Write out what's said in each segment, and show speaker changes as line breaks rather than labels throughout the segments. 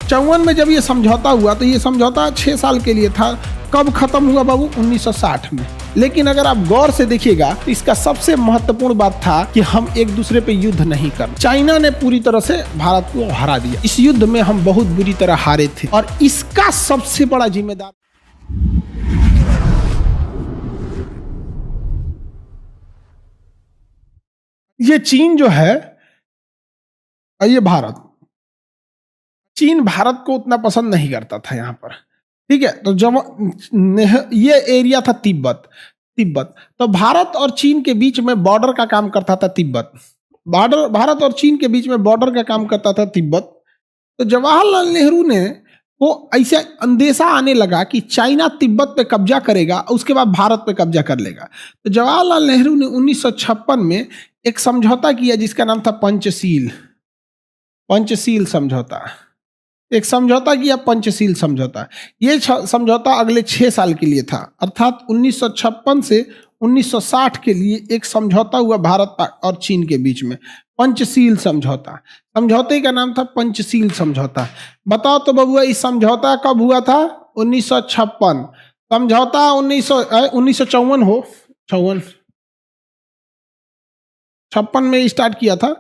54 में जब ये समझौता हुआ तो ये समझौता 6 साल के लिए था। कब खत्म हुआ बाबू? 1960 में। लेकिन अगर आप गौर से देखिएगा तो इसका सबसे महत्वपूर्ण बात था कि हम एक दूसरे पे युद्ध नहीं कर। चाइना ने पूरी तरह से भारत को हरा दिया। इस युद्ध में हम बहुत बुरी तरह हारे थे और इसका सबसे बड़ा जिम्मेदार ये चीन जो है और ये भारत। चीन भारत को उतना पसंद नहीं करता था यहाँ पर, ठीक है। तो जब ये एरिया था तिब्बत, तो भारत और चीन के बीच में बॉर्डर का काम करता था तिब्बत। भारत और चीन के बीच में बॉर्डर का काम करता था तिब्बत। तो जवाहरलाल नेहरू ने वो ऐसा अंदेशा आने लगा कि चाइना तिब्बत पे कब्जा करेगा, उसके बाद भारत पे कब्जा कर लेगा। तो जवाहरलाल नेहरू ने 1956 में एक समझौता किया जिसका नाम था पंचशील समझौता। एक समझौता किया, पंचशील समझौता। ये समझौता अगले 6 साल के लिए था, अर्थात 1956 से 1960 के लिए एक समझौता हुआ भारत और चीन के बीच में, पंचशील समझौता। समझौते का नाम था पंचशील समझौता। बताओ तो बबुआ, इस समझौता कब हुआ था? 1956। समझौता 1954 हो, 56 में स्टार्ट किया था।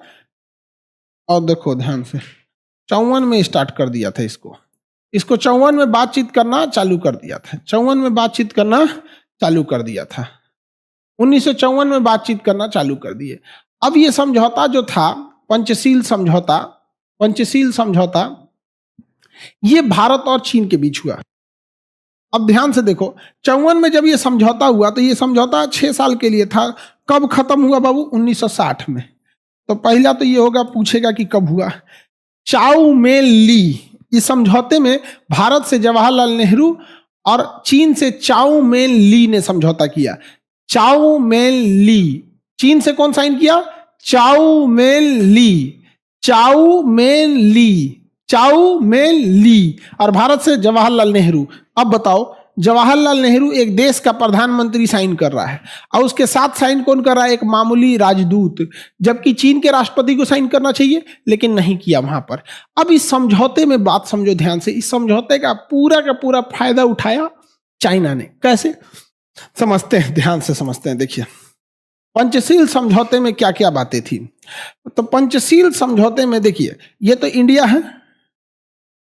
और देखो ध्यान से, 54 में स्टार्ट कर दिया था इसको 54 में बातचीत करना चालू कर दिया था। 54 में बातचीत करना चालू कर दिया था। 1954 में बातचीत करना चालू कर दिए। अब ये समझौता जो था पंचशील समझौता ये भारत और चीन के बीच हुआ। अब ध्यान से देखो, 54 में जब ये समझौता हुआ तो ये समझौता 6 साल के लिए था। कब खत्म हुआ बाबू? 1960 में। तो पहला तो ये होगा, पूछेगा कि कब हुआ। चाउ मेन ली, इस समझौते में भारत से जवाहरलाल नेहरू और चीन से चाउ मेन ली ने समझौता किया। चाउ मेन ली, चीन से कौन साइन किया? चाउ मेन ली और भारत से जवाहरलाल नेहरू। अब बताओ, जवाहरलाल नेहरू एक देश का प्रधानमंत्री साइन कर रहा है और उसके साथ साइन कौन कर रहा है? एक मामूली राजदूत, जबकि चीन के राष्ट्रपति को साइन करना चाहिए लेकिन नहीं किया वहां पर। अब इस समझौते में बात समझो ध्यान से, इस समझौते का पूरा फायदा उठाया चाइना ने। कैसे समझते हैं? ध्यान से समझते हैं। देखिए, पंचशील समझौते में क्या क्या बातें थी। तो पंचशील समझौते में देखिए, ये तो इंडिया है,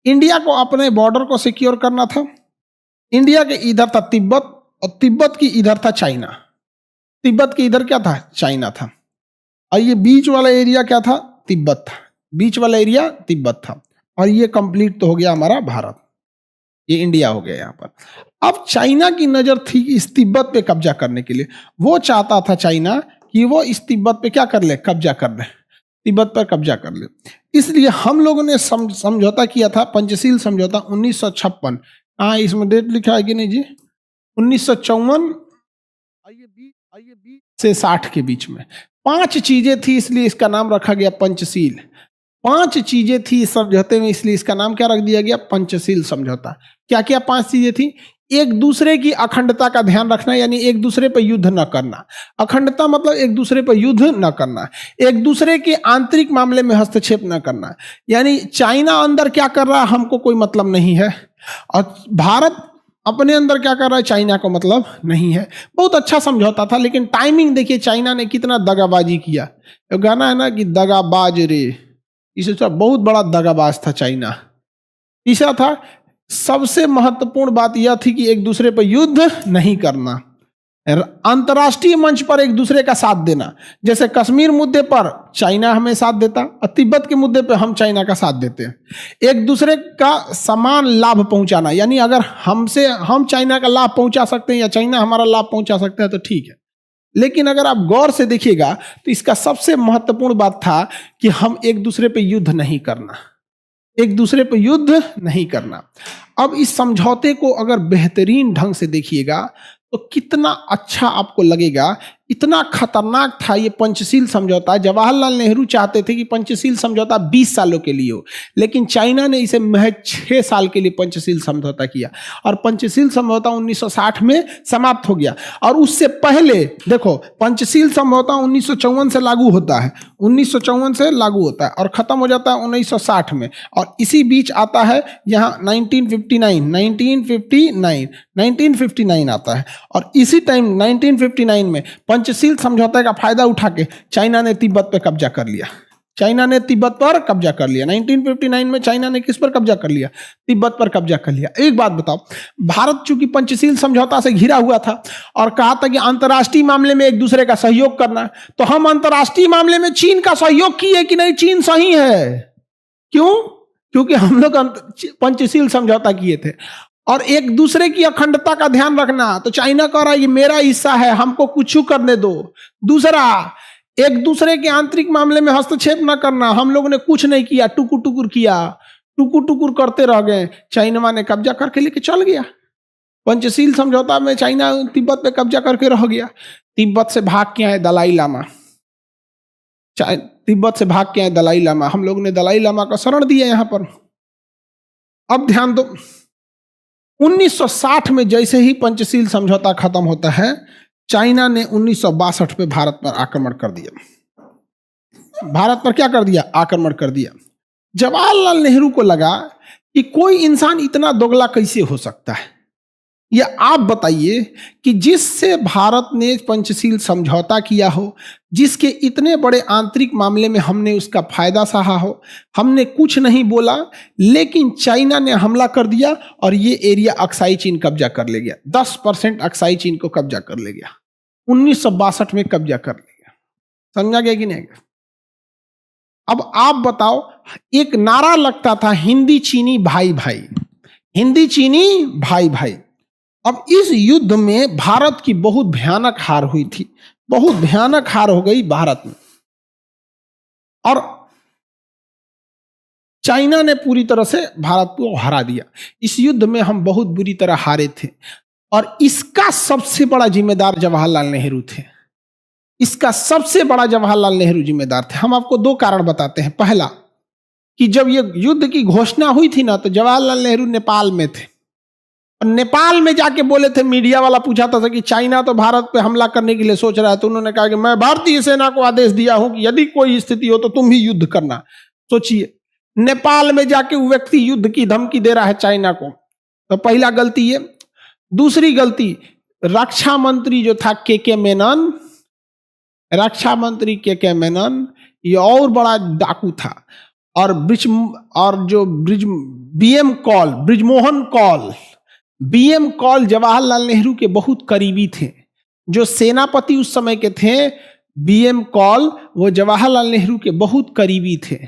इंडिया को अपने बॉर्डर को सिक्योर करना था। इंडिया के इधर था तिब्बत और तिब्बत की इधर था चाइना। तिब्बत के इधर क्या था? चाइना था। और ये बीच वाला एरिया क्या था? तिब्बत था। बीच वाला एरिया तिब्बत था। और ये कंप्लीट तो हो गया हमारा भारत, ये इंडिया हो गया यहाँ पर। अब चाइना की नजर थी इस तिब्बत पे कब्जा करने के लिए। वो चाहता था चाइना कि वो इस तिब्बत पे क्या कर ले? कब्जा कर ले, तिब्बत पर कब्जा कर ले। इसलिए हम लोगों ने समझौता किया था, पंचशील समझौता 1956। हाँ, इसमें डेट लिखा है कि नहीं जी? 1954 से 60 के बीच में 5 चीजें थी, इसलिए इसका नाम रखा गया पंचशील। 5 चीजें थी इस समझौते में, इसलिए इसका नाम क्या रख दिया गया? पंचशील समझौता। क्या क्या 5 चीजें थी? एक दूसरे की अखंडता का ध्यान रखना, यानी एक दूसरे पर युद्ध न करना। अखंडता मतलब एक दूसरे पर युद्ध न करना। एक दूसरे के आंतरिक मामले में हस्तक्षेप न करना, यानी चाइना अंदर क्या कर रहा है हमको कोई मतलब नहीं है, और भारत अपने अंदर क्या कर रहा है चाइना को मतलब नहीं है। बहुत अच्छा समझौता था, लेकिन टाइमिंग देखिए चाइना ने कितना दगाबाजी किया। तो गाना है ना कि दगाबाज रे, इसे तो बहुत बड़ा दगाबाज था चाइना। तीसरा था, सबसे महत्वपूर्ण बात यह थी कि एक दूसरे पर युद्ध नहीं करना, अंतर्राष्ट्रीय मंच पर एक दूसरे का साथ देना। जैसे कश्मीर मुद्दे पर चाइना हमें साथ देता और तिब्बत के मुद्दे पर हम चाइना का साथ देते हैं। एक दूसरे का समान लाभ पहुंचाना, यानी अगर हम चाइना का लाभ पहुंचा सकते हैं या चाइना हमारा लाभ पहुंचा सकता है तो ठीक है। लेकिन अगर आप गौर से देखिएगा तो इसका सबसे महत्वपूर्ण बात था कि हम एक दूसरे पर युद्ध नहीं करना, एक दूसरे पर युद्ध नहीं करना। अब इस समझौते को अगर बेहतरीन ढंग से देखिएगा तो कितना अच्छा आपको लगेगा। इतना खतरनाक था ये पंचशील समझौता। जवाहरलाल नेहरू चाहते थे कि पंचशील समझौता 20 सालों के लिए हो, लेकिन चाइना ने इसे महज 6 साल के लिए पंचशील समझौता किया और पंचशील समझौता 1960 में समाप्त हो गया। और उससे पहले देखो, पंचशील समझौता 1954 से लागू होता है, 1954 से लागू होता है और खत्म हो जाता है 1960 में। और इसी बीच आता है यहाँ 1959 आता है। और इसी टाइम 1959 में पंचशील समझौते का फायदा उठा के चाइना ने तिब्बत पे कब्जा कर लिया। चाइना ने तिब्बत पर कब्जा कर लिया। 1959 में चाइना ने किस पर कब्जा कर लिया? तिब्बत पर कब्जा कर लिया। एक बात बताओ, भारत चूंकि पंचशील समझौता से घिरा हुआ था और कहा था कि अंतर्राष्ट्रीय मामले में एक दूसरे का सहयोग करना, तो हम अंतर्राष्ट्रीय मामले में चीन का सहयोग किए कि नहीं? चीन सही है। क्यों? क्योंकि हम लोग पंचशील समझौता किए थे। और एक दूसरे की अखंडता का ध्यान रखना, तो चाइना कह रहा है ये मेरा हिस्सा है, हमको कुछ करने दो। दूसरा, एक दूसरे के आंतरिक मामले में हस्तक्षेप न करना, हम लोगों ने कुछ नहीं किया, टुकुर टुकुर किया, टुकुर टुकुर करते रह गए। चाइना ने कब्जा करके लेके चल गया। पंचशील समझौता में चाइना तिब्बत पे कब्जा करके रह गया। तिब्बत से भाग के आए दलाई लामा, तिब्बत से भाग के आए दलाई लामा। हम लोग ने दलाई लामा का शरण दिया यहां पर। अब ध्यान दो, 1960 में जैसे ही पंचशील समझौता खत्म होता है, चाइना ने 1962 में भारत पर आक्रमण कर दिया। भारत पर क्या कर दिया? आक्रमण कर दिया। जवाहरलाल नेहरू को लगा कि कोई इंसान इतना दोगला कैसे हो सकता है। या आप बताइए कि जिससे भारत ने पंचशील समझौता किया हो, जिसके इतने बड़े आंतरिक मामले में हमने उसका फायदा सहा हो, हमने कुछ नहीं बोला, लेकिन चाइना ने हमला कर दिया और ये एरिया अक्साई चीन कब्जा कर ले गया। 10% अक्साई चीन को कब्जा कर ले गया। 1962 में कब्जा कर ले गया। समझा गया कि नहीं? अब आप बताओ, एक नारा लगता था हिंदी चीनी भाई भाई, हिंदी चीनी भाई भाई। अब इस युद्ध में भारत की बहुत भयानक हार हुई थी, बहुत भयानक हार हो गई भारत में। और चाइना ने पूरी तरह से भारत को हरा दिया। इस युद्ध में हम बहुत बुरी तरह हारे थे और इसका सबसे बड़ा जिम्मेदार जवाहरलाल नेहरू थे। इसका सबसे बड़ा जवाहरलाल नेहरू जिम्मेदार थे। हम आपको 2 कारण बताते हैं। पहला, कि जब ये युद्ध की घोषणा हुई थी ना, तो जवाहरलाल नेहरू नेपाल में थे। नेपाल में जाके बोले थे, मीडिया वाला पूछा था कि चाइना तो भारत पे हमला करने के लिए सोच रहा है, तो उन्होंने कहा कि मैं भारतीय सेना को आदेश दिया हूं कि यदि कोई स्थिति हो तो तुम ही युद्ध करना। सोचिए, नेपाल में जाके वो व्यक्ति युद्ध की धमकी दे रहा है चाइना को। तो पहला गलती ये। दूसरी गलती, रक्षा मंत्री जो था के मेनन, रक्षा मंत्री के मेनन ये और बड़ा डाकू था। और बीएम कॉल जवाहरलाल नेहरू के बहुत करीबी थे। जो सेनापति उस समय के थे, बीएम कॉल, वो जवाहरलाल नेहरू के बहुत करीबी थे।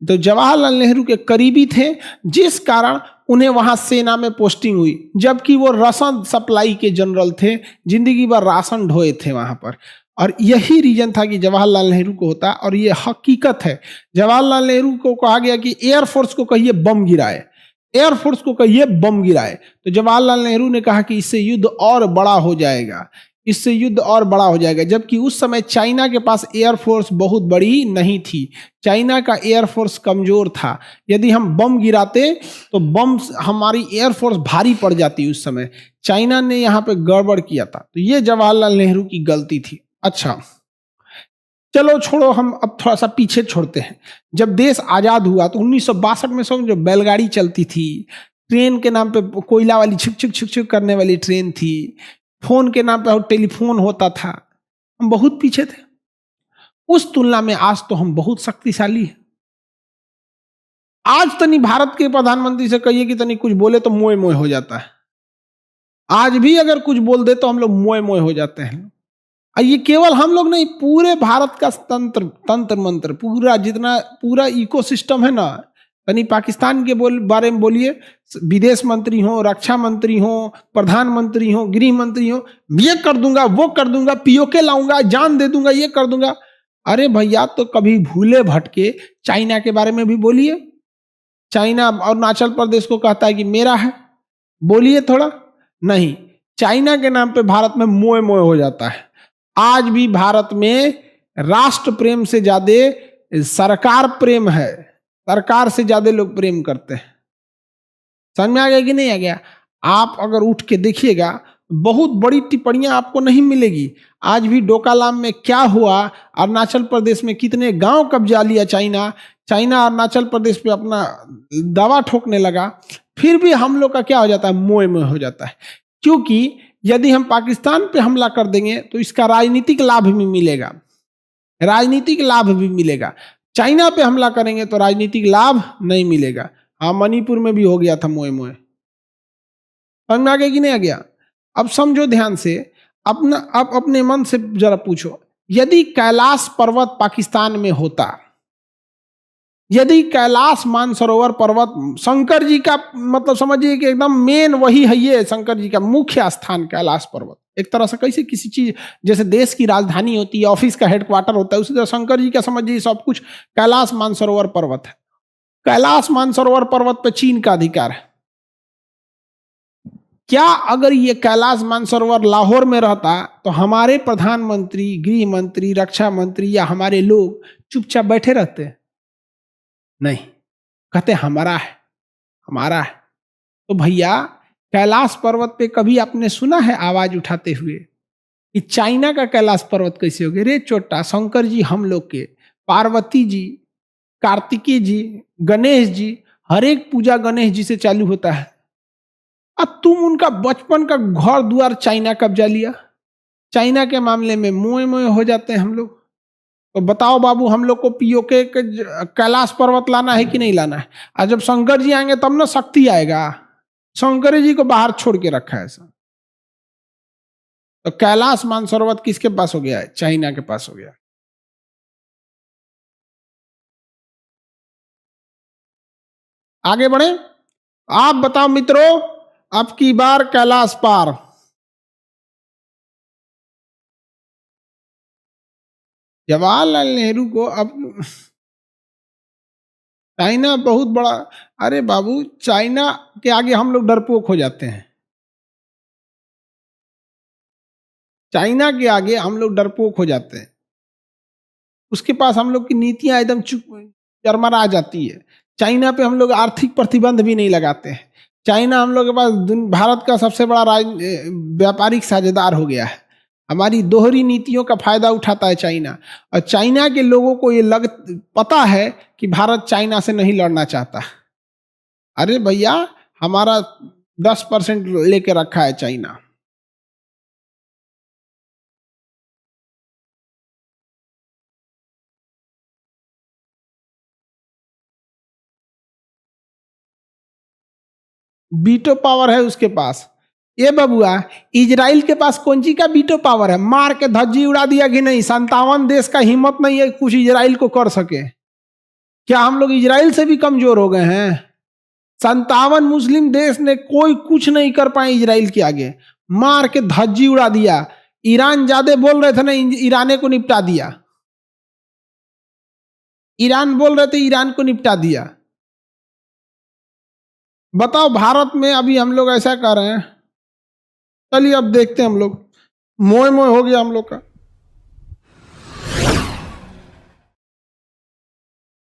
तो जवाहरलाल नेहरू के करीबी थे, जिस कारण उन्हें वहां सेना में पोस्टिंग हुई, जबकि वो राशन सप्लाई के जनरल थे, जिंदगी भर राशन ढोए थे वहां पर। और यही रीजन था कि जवाहरलाल नेहरू को होता, और ये हकीकत है। जवाहरलाल नेहरू को कहा गया कि एयरफोर्स को कहिए बम गिराए, एयरफोर्स को कहिए बम गिराए। तो जवाहरलाल नेहरू ने कहा कि इससे युद्ध और बड़ा हो जाएगा, इससे युद्ध और बड़ा हो जाएगा। जबकि उस समय चाइना के पास एयरफोर्स बहुत बड़ी नहीं थी, चाइना का एयरफोर्स कमजोर था। यदि हम बम गिराते तो बम हमारी एयरफोर्स भारी पड़ जाती उस समय। चाइना ने यहाँ पे गड़बड़ किया था। तो ये जवाहरलाल नेहरू की गलती थी। अच्छा, चलो छोड़ो, हम अब थोड़ा सा पीछे छोड़ते हैं। जब देश आजाद हुआ तो 1962 में समझो बैलगाड़ी चलती थी, ट्रेन के नाम पे कोयला वाली छिक छिक छिक छिक करने वाली ट्रेन थी, फोन के नाम पे टेलीफोन होता था। हम बहुत पीछे थे। उस तुलना में आज तो हम बहुत शक्तिशाली हैं। आज तनी भारत के प्रधानमंत्री से कहिए कि तनी कुछ बोले तो मोए मोए हो जाता है। आज भी अगर कुछ बोल दे तो हम लोग मोए मोए हो जाते हैं। ये केवल हम लोग नहीं, पूरे भारत का तंत्र मंत्र, पूरा इकोसिस्टम है ना। यानी पाकिस्तान के बारे में बोलिए, विदेश मंत्री हो, रक्षा मंत्री हो, प्रधानमंत्री हो, गृह मंत्री हो, ये कर दूंगा, वो कर दूंगा, पीओके लाऊंगा, जान दे दूंगा, ये कर दूंगा। अरे भैया, तो कभी भूले भटके चाइना के बारे में भी बोलिए। चाइना अरुणाचल प्रदेश को कहता है कि मेरा है, बोलिए थोड़ा। नहीं, चाइना के नाम पे भारत में मोए मोए हो जाता है। आज भी भारत में राष्ट्र प्रेम से ज्यादा सरकार प्रेम है, सरकार से ज्यादा लोग प्रेम करते हैं। समझ में आ गया कि नहीं आ गया? आप अगर उठ के देखिएगा, बहुत बड़ी टिप्पणियां आपको नहीं मिलेगी। आज भी डोकालाम में क्या हुआ, अरुणाचल प्रदेश में कितने गांव कब्जा लिया चाइना, चाइना अरुणाचल प्रदेश पे अपना दवा ठोकने लगा, फिर भी हम लोग का क्या हो जाता है, मोह मोह हो जाता है। क्योंकि यदि हम पाकिस्तान पे हमला कर देंगे तो इसका राजनीतिक लाभ भी मिलेगा, राजनीतिक लाभ भी मिलेगा। चाइना पे हमला करेंगे तो राजनीतिक लाभ नहीं मिलेगा। हाँ, मणिपुर में भी हो गया था मोए मोए। समझ में आ गया कि नहीं आ गया? अब समझो ध्यान से, अपना अब अपने मन से जरा पूछो, यदि कैलाश पर्वत पाकिस्तान में होता, यदि कैलाश मानसरोवर पर्वत शंकर जी का, मतलब समझिए कि एकदम मेन वही है, ये शंकर जी का मुख्य स्थान कैलाश पर्वत। एक तरह से कैसे किसी चीज, जैसे देश की राजधानी होती है, ऑफिस का हेडक्वार्टर होता है, उसी तरह शंकर जी का समझिए सब कुछ कैलाश मानसरोवर पर्वत है। कैलाश मानसरोवर पर्वत पर चीन का अधिकार है। क्या अगर ये कैलाश मानसरोवर लाहौर में रहता तो हमारे प्रधानमंत्री, गृह मंत्री, रक्षा मंत्री या हमारे लोग चुपचाप बैठे रहते? नहीं, कहते हमारा है, हमारा है। तो भैया कैलाश पर्वत पे कभी आपने सुना है आवाज उठाते हुए कि चाइना का कैलाश पर्वत कैसे हो गया? रे चोटा, शंकर जी हम लोग के, पार्वती जी, कार्तिकेय जी, गणेश जी, हर एक पूजा गणेश जी से चालू होता है। अब तुम उनका बचपन का घर द्वार चाइना कब्जा लिया, चाइना के मामले में मोए मोए हो जाते हैं हम लोग। तो बताओ बाबू, हम लोग को पीओके के कैलाश पर्वत लाना है कि नहीं लाना है? और जब शंकर जी आएंगे तब ना शक्ति आएगा। शंकर जी को बाहर छोड़ के रखा है ऐसा। तो कैलाश मानसरोवर किसके पास हो गया है? चाइना के पास हो गया। आगे बढ़े, आप बताओ मित्रों, अब की बार कैलाश पार। जवाहरलाल नेहरू को अब चाइना बहुत बड़ा, अरे बाबू चाइना के आगे हम लोग डरपोक हो जाते हैं, चाइना के आगे हम लोग डरपोक हो जाते हैं। उसके पास हम लोग की नीतियां एकदम चुप चरमरा जाती है। चाइना पे हम लोग आर्थिक प्रतिबंध भी नहीं लगाते हैं। चाइना हम लोग के पास भारत का सबसे बड़ा व्यापारिक साझेदार हो गया है। हमारी दोहरी नीतियों का फायदा उठाता है चाइना। और चाइना के लोगों को ये पता है कि भारत चाइना से नहीं लड़ना चाहता। अरे भैया, हमारा 10% लेके रखा है चाइना। बीटो पावर है उसके पास। ये बबुआ, इजराइल के पास कौन सी का बीटो पावर है? मार के धज्जी उड़ा दिया कि नहीं? 57 देश का हिम्मत नहीं है कुछ इजराइल को कर सके। क्या हम लोग इजराइल से भी कमजोर हो गए हैं? 57 मुस्लिम देश ने कोई कुछ नहीं कर पाए इजराइल के आगे, मार के धज्जी उड़ा दिया। ईरान ज्यादा बोल रहे थे ना, ईराने को निपटा दिया। ईरान बोल रहे थे, ईरान को निपटा दिया। बताओ, भारत में अभी हम लोग ऐसा कर रहे हैं। चलिए अब देखते हैं हम लोग, मोए मोए हो गया हम लोग का।